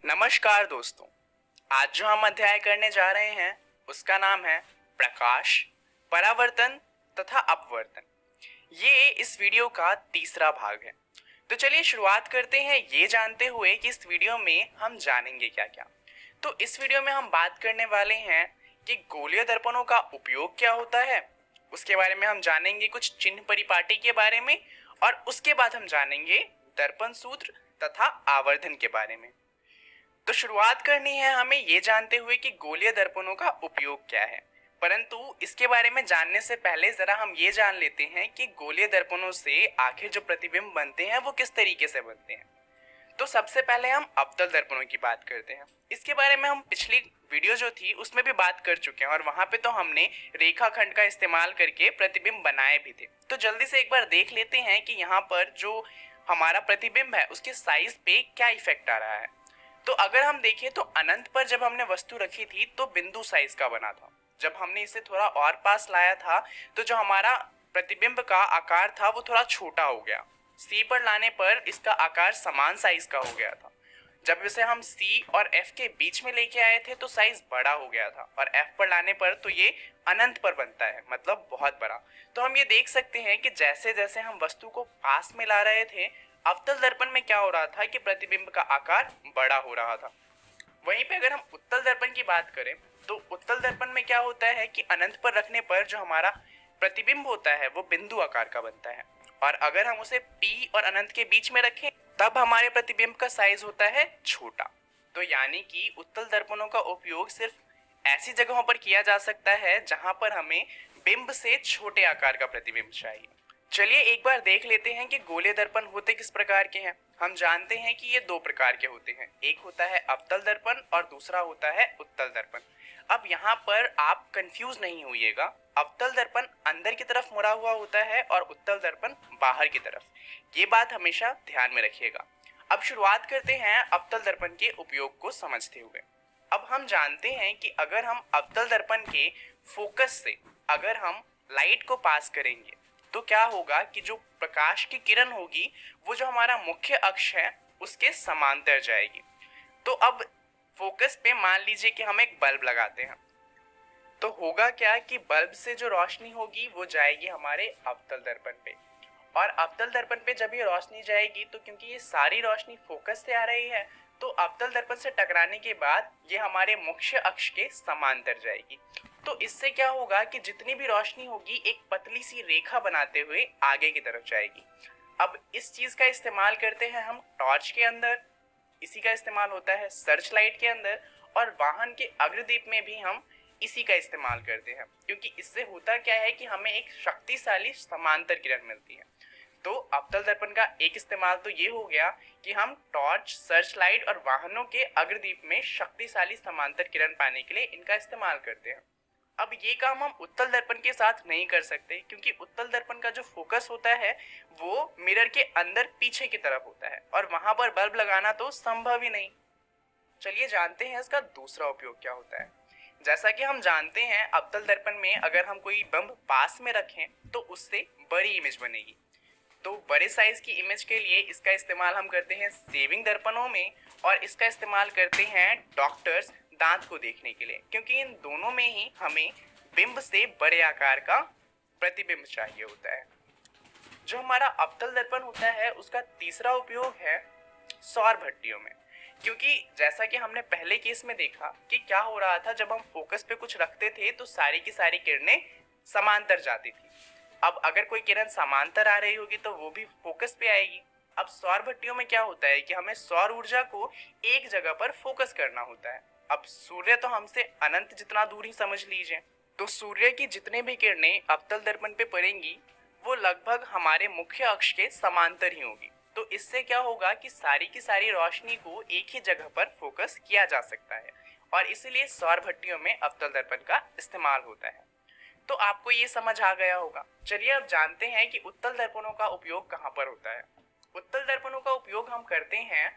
नमस्कार दोस्तों। आज जो हम अध्याय करने जा रहे हैं उसका नाम है प्रकाश, परावर्तन तथा अपवर्तन। ये इस वीडियो का तीसरा भाग है। तो चलिए शुरुआत करते हैं ये जानते हुए कि इस वीडियो में हम जानेंगे क्या क्या। तो इस वीडियो में हम बात करने वाले हैं कि गोलीय दर्पणों का उपयोग क्या होता है, उसके बारे में हम जानेंगे, कुछ चिन्ह परिपाटी के बारे में, और उसके बाद हम जानेंगे दर्पण सूत्र तथा आवर्धन के बारे में। तो शुरुआत करनी है हमें ये जानते हुए कि गोलीय दर्पणों का उपयोग क्या है। परंतु इसके बारे में जानने से पहले जरा हम ये जान लेते हैं कि गोलीय दर्पणों से आखिर जो प्रतिबिंब बनते हैं वो किस तरीके से बनते हैं। तो सबसे पहले हम अवतल दर्पणों की बात करते हैं। इसके बारे में हम पिछली वीडियो जो थी उसमें भी बात कर चुके हैं और वहां पे तो हमने रेखाखंड का इस्तेमाल करके प्रतिबिंब बनाए भी थे। तो जल्दी से एक बार देख लेते हैं कि यहाँ पर जो हमारा प्रतिबिंब है उसके साइज पे क्या इफेक्ट आ रहा है। तो अगर हम देखें तो अनंत पर जब हमने वस्तु रखी थी तो बिंदु साइज का बना था। जब हमने इसे थोड़ा और पास लाया था तो जो हमारा प्रतिबिंब का आकार था वो थोड़ा छोटा हो गया। सी पर लाने पर इसका आकार समान साइज का हो गया था। जब इसे हम सी और एफ के बीच में लेके आए थे तो साइज बड़ा हो गया था, और एफ पर लाने पर तो ये अनंत पर बनता है, मतलब बहुत बड़ा। तो हम ये देख सकते हैं कि जैसे जैसे हम वस्तु को पास में ला रहे थे, अवतल दर्पण में क्या हो रहा था कि प्रतिबिंब का आकार बड़ा हो रहा था। वहीं पे अगर हम उत्तल दर्पण की बात करें तो उत्तल दर्पण में क्या होता है कि अनंत पर रखने पर जो हमारा प्रतिबिंब होता है वो बिंदु आकार का बनता है, और अगर हम उसे P और अनंत के बीच में रखें तब हमारे प्रतिबिंब का साइज होता है छोटा। तो यानी कि उत्तल दर्पणों का उपयोग सिर्फ ऐसी जगहों पर किया जा सकता है जहां पर हमें बिंब से छोटे आकार का प्रतिबिंब चाहिए। चलिए एक बार देख लेते हैं कि गोलीय दर्पण होते किस प्रकार के हैं। हम जानते हैं कि ये दो प्रकार के होते हैं, एक होता है अवतल दर्पण और दूसरा होता है उत्तल दर्पण। अब यहाँ पर आप कंफ्यूज नहीं होइएगा, अवतल दर्पण अंदर की तरफ मुड़ा हुआ होता है और उत्तल दर्पण बाहर की तरफ। ये बात हमेशा ध्यान में रखिएगा। अब शुरुआत करते हैं अवतल दर्पण के उपयोग को समझते हुए। अब हम जानते हैं कि अगर हम अवतल दर्पण के फोकस से अगर हम लाइट को पास करेंगे तो क्या होगा कि जो प्रकाश की किरण होगी वो जो हमारा मुख्य अक्ष है उसके समांतर जाएगी। तो अब फोकस पे मान लीजिए कि हम एक बल्ब लगाते हैं, तो होगा क्या कि बल्ब से जो रोशनी होगी वो जाएगी हमारे अवतल दर्पण पे, और अवतल दर्पण पे जब ये रोशनी जाएगी तो क्योंकि ये सारी रोशनी फोकस से आ रही है तो अवतल दर्पण से टकराने के बाद ये हमारे मुख्य अक्ष के समांतर जाएगी। तो इससे क्या होगा कि जितनी भी रोशनी होगी एक पतली सी रेखा बनाते हुए आगे की तरफ जाएगी। अब इस चीज का इस्तेमाल करते हैं हम टॉर्च के अंदर, इसी का इस्तेमाल होता है सर्च लाइट के अंदर, और वाहन के अग्रदीप में भी हम इसी का इस्तेमाल करते हैं, क्योंकि इससे होता क्या है कि हमें एक शक्तिशाली समांतर किरण मिलती है। तो अवतल दर्पण का एक इस्तेमाल तो ये हो गया कि हम टॉर्च, सर्च लाइट और वाहनों के अग्रदीप में शक्तिशाली समांतर किरण पाने के लिए इनका इस्तेमाल करते हैं। अब ये काम हम उत्तल दर्पण के साथ नहीं कर सकते, क्योंकि उत्तल दर्पण का जो फोकस होता है वो मिरर के अंदर पीछे की तरफ होता है और वहां पर बल्ब लगाना तो संभव ही नहीं। चलिए जानते हैं इसका दूसरा उपयोग क्या होता है। जैसा कि हम जानते हैं अवतल दर्पण में अगर हम कोई बल्ब पास में रखें तो उससे बड़ी इमेज बनेगी। तो बड़े साइज की इमेज के लिए इसका इस्तेमाल हम करते हैं सेविंग दर्पणों में, और इसका इस्तेमाल करते हैं डॉक्टर्स दांत को देखने के लिए, क्योंकि इन दोनों में ही हमें बिंब से बड़े आकार का प्रतिबिंब चाहिए होता है। जो हमारा अवतल दर्पण होता है उसका तीसरा उपयोग है सौर भट्टियों में, क्योंकि जैसा कि हमने पहले केस में देखा कि क्या हो रहा था, जब हम फोकस पे कुछ रखते थे तो सारी की सारी किरणें समांतर जाती थी। अब अगर कोई किरण समांतर आ रही होगी तो वो भी फोकस पे आएगी। अब सौर भट्टियों में क्या होता है कि हमें सौर ऊर्जा को एक जगह पर फोकस करना होता है। अब सूर्य तो हमसे अनंत जितना दूर ही समझ लीजिए, तो सूर्य की जितने भी किरणें अवतल दर्पण पे पड़ेंगी वो लगभग हमारे मुख्य अक्ष के समांतर ही होगी। तो इससे क्या होगा कि सारी की सारी रोशनी को एक ही जगह पर फोकस किया जा सकता है, और इसीलिए सौर भट्टियों में अवतल दर्पण का इस्तेमाल होता है। तो आपको ये समझ आ गया होगा। चलिए अब जानते हैं कि उत्तल दर्पणों का उपयोग कहाँ पर होता है। उत्तल दर्पणों का उपयोग हम करते हैं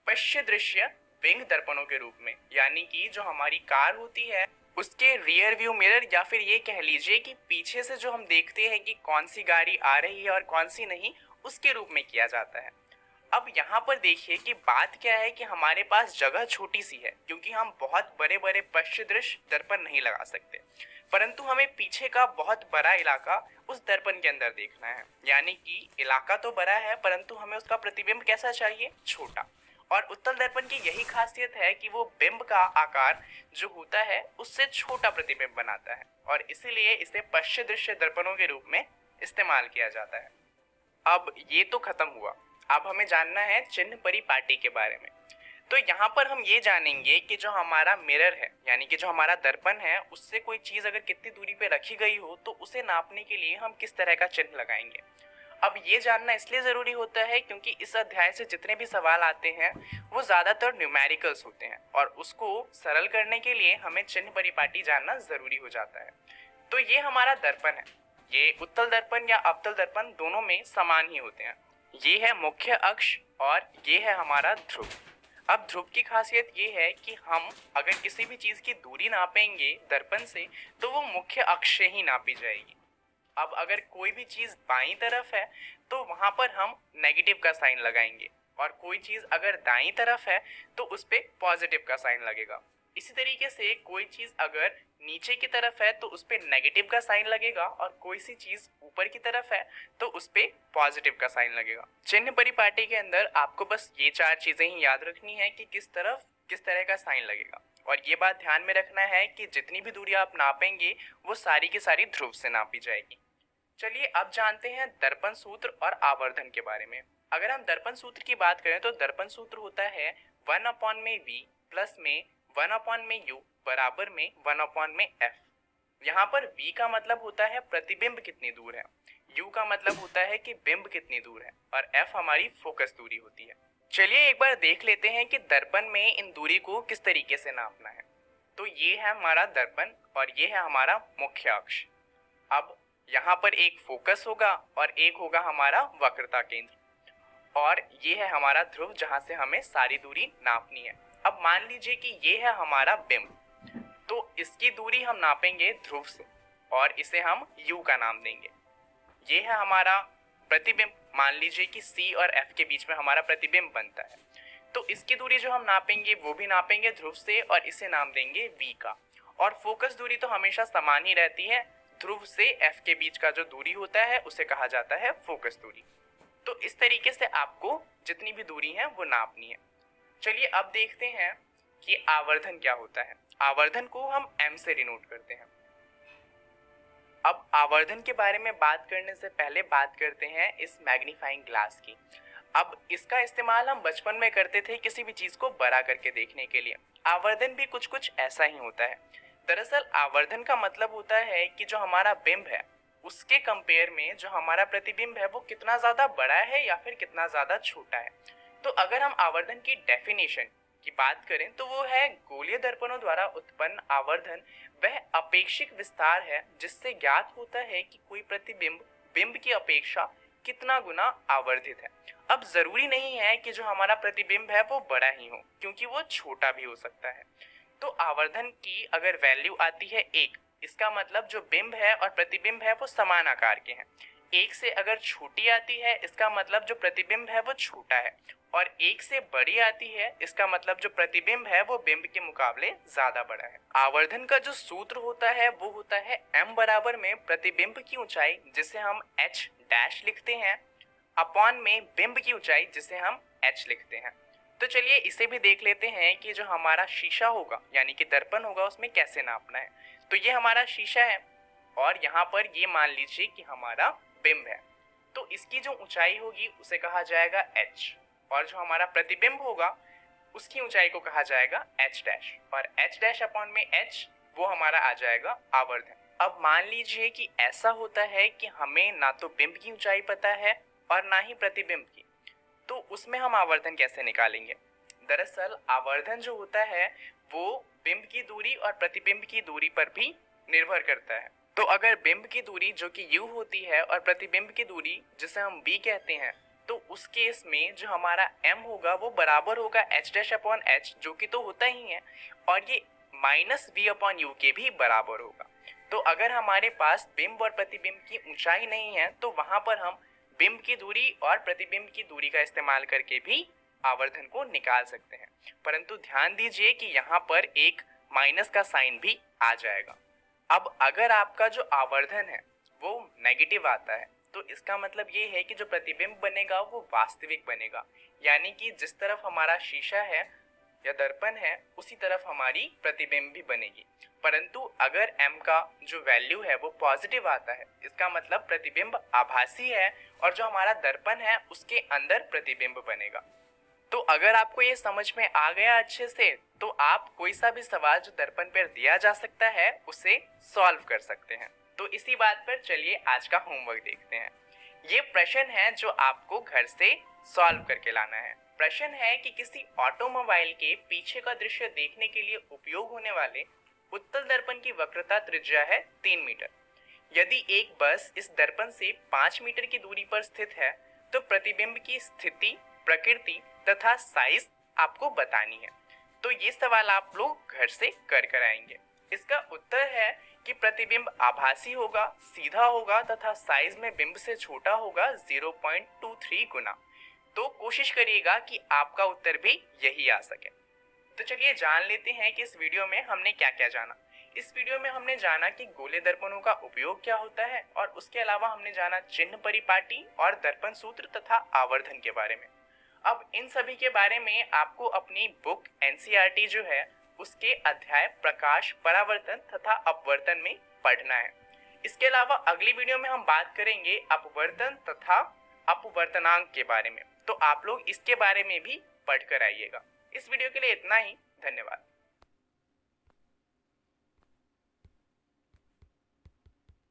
पश्य दृश्य विंग दर्पणों के रूप में, यानी कि जो हमारी कार होती है उसके रियर व्यू मिरर, या फिर ये कह लीजिए कि पीछे से जो हम देखते हैं कि कौन सी गाड़ी आ रही है और कौन सी नहीं, उसके रूप में किया जाता है। अब यहाँ पर देखिए कि बात क्या है कि हमारे पास जगह छोटी सी है, क्योंकि हम बहुत बड़े बड़े पश्चिदृश्य दर्पण नहीं लगा सकते, परंतु हमें पीछे का बहुत बड़ा इलाका उस दर्पण के अंदर देखना है। यानी कि इलाका तो बड़ा है, परंतु हमें उसका प्रतिबिंब कैसा चाहिए? छोटा। और उत्तल दर्पण की यही खासियत है कि वो बिंब का आकार जो होता है उससे छोटा प्रतिबिंब बनाता है, और इसीलिए इसे पश्चिदृश्य दर्पणों के रूप में इस्तेमाल किया जाता है। अब ये तो खत्म हुआ, अब हमें जानना है चिन्ह परिपाटी के बारे में। तो यहाँ पर हम ये जानेंगे कि जो हमारा मिरर है, यानी कि जो हमारा दर्पण है, उससे कोई चीज अगर कितनी दूरी पे रखी गई हो तो उसे नापने के लिए हम किस तरह का चिन्ह लगाएंगे। अब ये जानना इसलिए जरूरी होता है क्योंकि इस अध्याय से जितने भी सवाल आते हैं वो ज्यादातर न्यूमेरिकल्स होते हैं, और उसको सरल करने के लिए हमें चिन्ह परिपाटी जानना जरूरी हो जाता है। तो ये हमारा दर्पण है, ये उत्तल दर्पण या अवतल दर्पण दोनों में समान ही होते हैं। ये है मुख्य अक्ष और ये है हमारा ध्रुव। अब ध्रुव की खासियत ये है कि हम अगर किसी भी चीज की दूरी नापेंगे दर्पण से तो वो मुख्य अक्ष से ही नापी जाएगी। अब अगर कोई भी चीज बाईं तरफ है तो वहां पर हम नेगेटिव का साइन लगाएंगे, और कोई चीज अगर दाईं तरफ है तो उस पे पॉजिटिव का साइन लगेगा। इसी तरीके से कोई चीज अगर नीचे की तरफ है तो उस पे नेगेटिव का साइन लगेगा, और कोई सी चीज ऊपर की तरफ है तो उस पे पॉजिटिव का साइन लगेगा। चिन्ह परिपाटी के अंदर आपको बस ये 4 चीजें ही याद रखनी है कि किस तरफ किस तरह का साइन लगेगा, और ये बात ध्यान में रखना है कि जितनी भी दूरी आप नापेंगे वो सारी की सारी ध्रुव से नापी जाएगी। चलिए अब जानते हैं दर्पण सूत्र और आवर्धन के बारे में। अगर हम दर्पण सूत्र की बात करें तो दर्पण सूत्र होता है 1/v प्लस में 1/u बराबर में 1/f। यहाँ पर v का मतलब होता है प्रतिबिंब कितनी दूर है, u का मतलब होता है कि बिंब कितनी दूर है, और f हमारी फोकस दूरी होती है। चलिए एक बार देख लेते हैं कि दर्पण में इन दूरी को किस तरीके से नापना है। तो ये है हमारा दर्पण और ये है हमारा मुख्य अक्ष। अब यहाँ पर एक फोकस होगा और एक होगा हमारा वक्रता केंद्र, और ये है हमारा ध्रुव जहाँ से हमें सारी दूरी नापनी है। अब मान लीजिए कि ये है हमारा बिंब, तो इसकी दूरी हम नापेंगे ध्रुव से और इसे हम u का नाम देंगे। ये है हमारा प्रतिबिंब, मान लीजिए कि c और f के बीच में हमारा प्रतिबिंब बनता है, तो इसकी दूरी जो हम नापेंगे वो भी नापेंगे ध्रुव से और इसे नाम देंगे v का। और फोकस दूरी तो हमेशा समान ही रहती है, ध्रुव से f के बीच का जो दूरी होता है उसे कहा जाता है फोकस दूरी। तो इस तरीके से आपको जितनी भी दूरी है वो नापनी है। चलिए अब देखते हैं कि आवर्धन क्या होता है। आवर्धन को हम m से डिनोट करते हैं। अब आवर्धन के बारे में बात करने से पहले बात करते हैं इस मैग्नीफाइंग ग्लास की। अब इसका इस्तेमाल हम बचपन में करते थे किसी भी चीज को बड़ा करके देखने के लिए। आवर्धन भी कुछ कुछ ऐसा ही होता है। दरअसल आवर्धन का मतलब होता है कि जो हमारा बिंब है उसके कंपेयर में जो हमारा प्रतिबिंब है वो कितना ज्यादा बड़ा है या फिर कितना ज्यादा छोटा है। तो अगर हम आवर्धन की डेफिनेशन की बात करें तो वो है गोलीय दर्पणों द्वारा उत्पन्न आवर्धन वह अपेक्षिक विस्तार है जिससे ज्ञात होता है कि कोई प्रतिबिंब बिंब की अपेक्षा कितना गुना आवर्धित है। अब जरूरी नहीं है कि जो हमारा प्रतिबिंब है वो बड़ा ही हो, क्योंकि वो छोटा भी हो सकता है। तो आवर्धन की अगर वैल्यू आती है 1, इसका मतलब जो बिंब है और प्रतिबिंब है वो समान आकार के हैं। 1 से अगर छोटी आती है इसका मतलब जो प्रतिबिंब है वो छोटा है, और 1 से बड़ी आती है इसका मतलब जो प्रतिबिंब है वो बिंब के मुकाबले ज्यादा बड़ा है। आवर्धन का जो सूत्र होता है वो होता है m बराबर में प्रतिबिंब की ऊंचाई जिसे हम h डैश लिखते हैं अपॉन में बिंब की ऊंचाई जिसे हम h लिखते हैं। तो चलिए इसे भी देख लेते हैं कि जो हमारा शीशा होगा यानी कि दर्पण होगा उसमें कैसे नापना है। तो ये हमारा शीशा है और यहाँ पर ये मान लीजिए कि हमारा बिंब है, तो इसकी जो ऊंचाई होगी उसे कहा जाएगा h, और जो हमारा प्रतिबिंब होगा उसकी ऊंचाई को कहा जाएगा h डैश, और h डैश अपॉन में h वो हमारा आ जाएगा आवर्धन। अब मान लीजिए कि ऐसा होता है कि हमें ना तो बिंब की ऊंचाई पता है और ना ही प्रतिबिंब की, तो उसमें हम आवर्धन कैसे निकालेंगे। दरअसल आवर्धन जो होता है वो बिंब की दूरी और प्रतिबिंब की दूरी पर भी निर्भर करता है। तो अगर बिंब की दूरी जो कि u होती है और प्रतिबिंब की दूरी जिसे हम b कहते हैं, तो उस केस में जो हमारा m होगा वो बराबर होगा h डैश अपॉन h, जो कि तो होता ही है, और ये माइनस v अपॉन u के भी बराबर होगा। तो अगर हमारे पास बिंब और प्रतिबिंब की ऊंचाई नहीं है तो वहां पर हम बिंब की दूरी और प्रतिबिंब की दूरी का इस्तेमाल करके भी आवर्धन को निकाल सकते हैं। परंतु ध्यान दीजिए कि यहाँ पर एक माइनस का साइन भी आ जाएगा। अब अगर आपका जो आवर्धन है वो नेगेटिव आता है तो इसका मतलब ये है कि जो प्रतिबिंब बनेगा वो वास्तविक बनेगा, यानी कि जिस तरफ हमारा शीशा है या दर्पण है उसी तरफ हमारी प्रतिबिंब भी बनेगी। परंतु अगर m का जो वैल्यू है वो पॉजिटिव आता है, इसका मतलब प्रतिबिंब आभासी है और जो हमारा दर्पण है उसके अंदर प्रतिबिंब बनेगा। तो अगर आपको ये समझ में आ गया अच्छे से, तो आप कोई सा भी सवाल जो दर्पण पर दिया जा सकता है उसे सॉल्व कर सकते हैं। तो इसी बात पर चलिए आज का होमवर्क देखते हैं। ये प्रश्न है जो आपको घर से सॉल्व करके लाना है। प्रश्न है कि किसी ऑटोमोबाइल के पीछे का दृश्य देखने के लिए उपयोग होने वाले उत्तल दर्पण की वक्रता त्रिज्या है 3 मीटर। यदि एक बस इस दर्पण से 5 मीटर की दूरी पर स्थित है तो प्रतिबिंब की स्थिति, प्रकृति तथा साइज आपको बतानी है। तो ये सवाल आप लोग घर से कर आएंगे। इसका उत्तर है कि प्रतिबिंब आभासी होगा, सीधा होगा तथा साइज में बिंब से छोटा होगा 0.23 गुना। तो कोशिश करिएगा कि आपका उत्तर भी यही आ सके। तो चलिए जान लेते हैं कि इस वीडियो में हमने क्या क्या जाना। इस वीडियो में हमने जाना कि गोले दर्पणों का उपयोग क्या होता है और उसके अलावा हमने जाना चिन्ह परिपाटी और दर्पण सूत्र तथा आवर्धन के बारे में। अब इन सभी के बारे में आपको अपनी बुक एनसीईआरटी जो है उसके अध्याय प्रकाश, परावर्तन तथा अपवर्तन में पढ़ना है। इसके अलावा अगली वीडियो में हम बात करेंगे अपवर्तन तथा अपवर्तनांक के बारे में। तो आप लोग इसके बारे में भी पढ़कर आइएगा। इस वीडियो के लिए इतना ही। धन्यवाद।